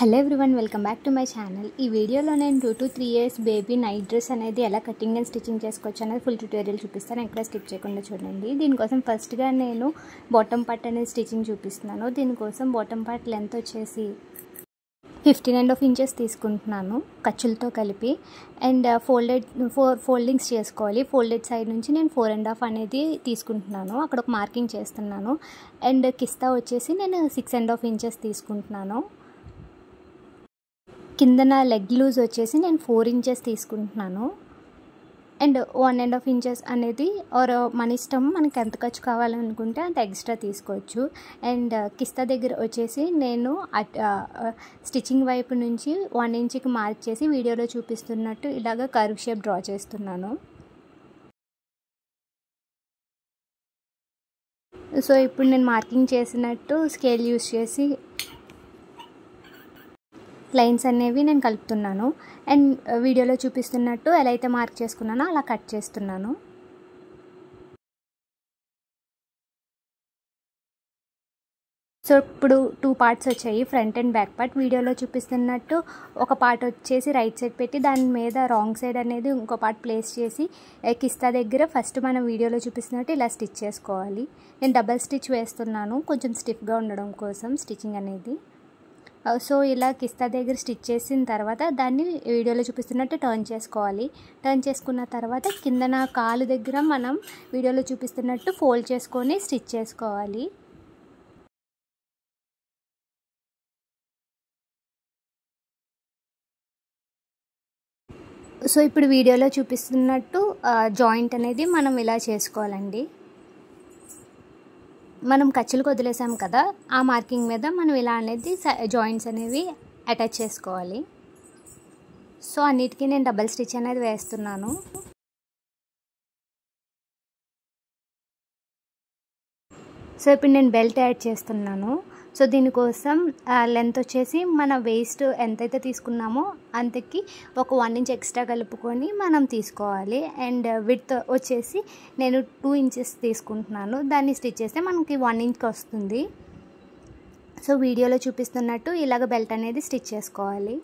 Hello everyone, welcome back to my channel. ఈ వీడియోలో నేను 2 to 3 years baby night dress అనేది ఎలా కటింగ్ అండ్ స్టిచ్చింగ్ చేసుకోవచ్చు అనేది ఫుల్ ట్యూటోరియల్ చూపిస్తాను. ఎక్కడ స్కిప్ చేయకుండా చూడండి. దీనికోసం ఫస్ట్గా నేను బాటమ్ పార్ట్ అనేది స్టిచ్చింగ్ చూపిస్తున్నాను. దీనికోసం బాటమ్ పార్ట్ లెంత్ వచ్చేసి 15.5 inches తీసుకుంటున్నాను ఖర్చులతో కలిపి. అండ్ ఫోల్డింగ్స్ చేసుకోవాలి. ఫోల్డెడ్ సైడ్ నుంచి నేను 4.5 అనేది తీసుకుంటున్నాను. అక్కడ ఒక మార్కింగ్ చేస్తున్నాను. అండ్ కిస్తా వచ్చేసి నేను 6.5 inches తీసుకుంటున్నాను. కిందన లెగ్ లూజ్ వచ్చేసి నేను 4 inches తీసుకుంటున్నాను. అండ్ 1.5 inches అనేది మన ఇష్టం, మనకి ఎంత ఖర్చు కావాలనుకుంటే అంత ఎక్స్ట్రా తీసుకోవచ్చు. అండ్ కిస్తా దగ్గర వచ్చేసి నేను స్టిచ్చింగ్ వైపు నుంచి 1 inchకి మార్క్ చేసి వీడియోలో చూపిస్తున్నట్టు ఇలాగ కర్వ్ షేప్ డ్రా చేస్తున్నాను. సో ఇప్పుడు నేను మార్కింగ్ చేసినట్టు స్కేల్ యూస్ చేసి లైన్స్ అనేవి నేను కలుపుతున్నాను. అండ్ వీడియోలో చూపిస్తున్నట్టు ఎలా అయితే మార్క్ చేసుకున్నానో అలా కట్ చేస్తున్నాను. సో ఇప్పుడు 2 parts వచ్చాయి, ఫ్రంట్ అండ్ బ్యాక్ పార్ట్. వీడియోలో చూపిస్తున్నట్టు ఒక పార్ట్ వచ్చేసి రైట్ సైడ్ పెట్టి దాని మీద రాంగ్ సైడ్ అనేది ఇంకో పార్ట్ ప్లేస్ చేసి కిస్తా దగ్గర ఫస్ట్ మనం వీడియోలో చూపిస్తున్నట్టు ఇలా స్టిచ్ చేసుకోవాలి. నేను డబల్ స్టిచ్ వేస్తున్నాను కొంచెం స్టిఫ్గా ఉండడం కోసం స్టిచ్చింగ్ అనేది. సో ఇలా కిస్తా దగ్గర స్టిచ్ చేసిన తర్వాత దాన్ని వీడియోలో చూపిస్తున్నట్టు టర్న్ చేసుకోవాలి. టర్న్ చేసుకున్న తర్వాత కిందన కాలు దగ్గర మనం వీడియోలో చూపిస్తున్నట్టు ఫోల్డ్ చేసుకొని స్టిచ్ చేసుకోవాలి. సో ఇప్పుడు వీడియోలో చూపిస్తున్నట్టు జాయింట్ అనేది మనం ఇలా చేసుకోవాలండి. మనం ఖర్చులకు వదిలేసాం కదా, ఆ మార్కింగ్ మీద మనం ఇలా అనేది జాయింట్స్ అనేవి అటాచ్ చేసుకోవాలి. సో అన్నిటికీ నేను డబల్ స్టిచ్ అనేది వేస్తున్నాను. సో ఇప్పుడు నేను బెల్ట్ యాడ్ చేస్తున్నాను. సో దీనికోసం లెంత్ వచ్చేసి మన వేస్ట్ ఎంతైతే తీసుకున్నామో అంతకి ఒక 1 inch ఎక్స్ట్రా కలుపుకొని మనం తీసుకోవాలి. అండ్ విడ్త్ వచ్చేసి నేను 2 inches తీసుకుంటున్నాను. దాన్ని స్టిచ్ చేస్తే మనకి 1 inch వస్తుంది. సో వీడియోలో చూపిస్తున్నట్టు ఇలాగ బెల్ట్ అనేది స్టిచ్ చేసుకోవాలి.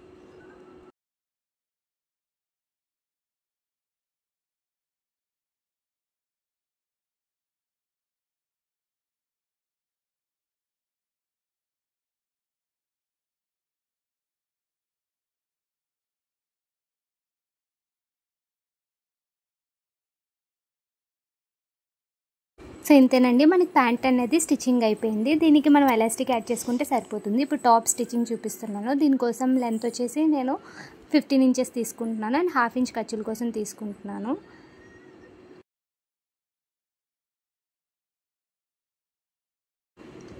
సో ఇంతేనండి, మనకి ప్యాంట్ అనేది స్టిచ్చింగ్ అయిపోయింది. దీనికి మనం ఎలాస్టిక్ యాడ్ చేసుకుంటే సరిపోతుంది. ఇప్పుడు టాప్ స్టిచ్చింగ్ చూపిస్తున్నాను. దీనికోసం లెంత్ వచ్చేసి నేను 15 inches తీసుకుంటున్నాను. అండ్ 1/2 inch ఖర్చుల కోసం తీసుకుంటున్నాను.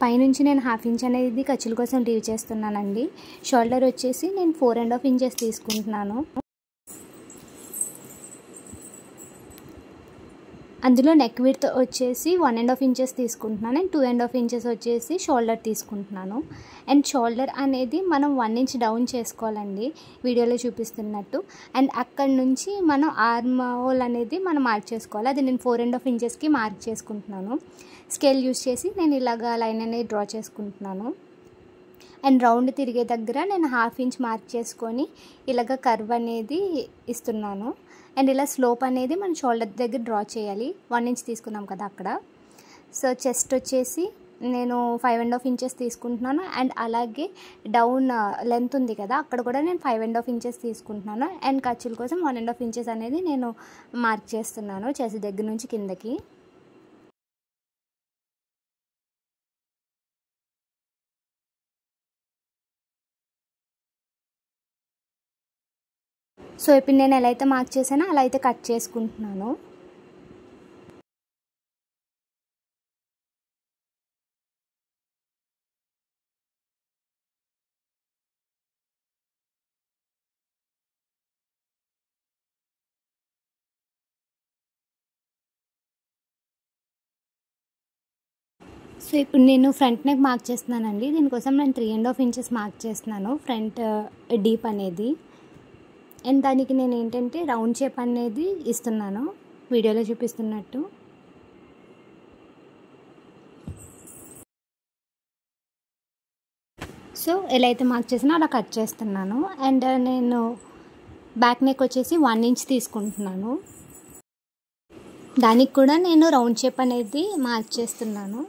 పైనుంచి నేను 1/2 inch అనేది ఖర్చుల కోసం లీవ్ చేస్తున్నానండి. షోల్డర్ వచ్చేసి నేను 4.5 inches తీసుకుంటున్నాను. అందులో నెక్ విడ్త్ వచ్చేసి 1.5 inches తీసుకుంటున్నాను. అండ్ 2.5 inches వచ్చేసి షోల్డర్ తీసుకుంటున్నాను. అండ్ షోల్డర్ అనేది మనం 1 inch డౌన్ చేసుకోవాలండి వీడియోలో చూపిస్తున్నట్టు. అండ్ అక్కడ నుంచి మనం ఆర్మ్ హోల్ అనేది మనం మార్క్ చేసుకోవాలి. అది నేను 4.5 inchesకి మార్క్ చేసుకుంటున్నాను. స్కేల్ యూస్ చేసి నేను ఇలాగా లైన్ అనేది డ్రా చేసుకుంటున్నాను. అండ్ రౌండ్ తిరిగే దగ్గర నేను 1/2 inch మార్క్ చేసుకొని ఇలాగ కర్వ్ అనేది ఇస్తున్నాను. అండ్ ఇలా స్లోప్ అనేది మన షోల్డర్ దగ్గర డ్రా చేయాలి. 1 inch తీసుకున్నాం కదా అక్కడ. సో చెస్ట్ వచ్చేసి నేను 5.5 inches తీసుకుంటున్నాను. అండ్ అలాగే డౌన్ లెంత్ ఉంది కదా అక్కడ కూడా నేను 5.5 inches తీసుకుంటున్నాను. అండ్ ఖర్చుల కోసం 1.5 inches అనేది నేను మార్క్ చేస్తున్నాను చెస్ట్ దగ్గర నుంచి కిందకి. సో ఇప్పుడు నేను ఎలా అయితే మార్క్ చేశానో అలా అయితే కట్ చేసుకుంటున్నాను. సో ఇప్పుడు నేను ఫ్రంట్ నెక్ మార్క్ చేస్తున్నానండి. దీనికోసం నేను 3.5 inches మార్క్ చేస్తున్నాను ఫ్రంట్ డీప్ అనేది. అండ్ దానికి నేను ఏంటంటే రౌండ్ షేప్ అనేది ఇస్తున్నాను వీడియోలో చూపిస్తున్నట్టు. సో ఎలా అయితే మార్క్ చేసినా అలా కట్ చేస్తున్నాను. అండ్ నేను బ్యాక్ నెక్ వచ్చేసి 1 ఇంచ్ తీసుకుంటున్నాను. దానికి కూడా నేను రౌండ్ షేప్ అనేది మార్క్ చేస్తున్నాను.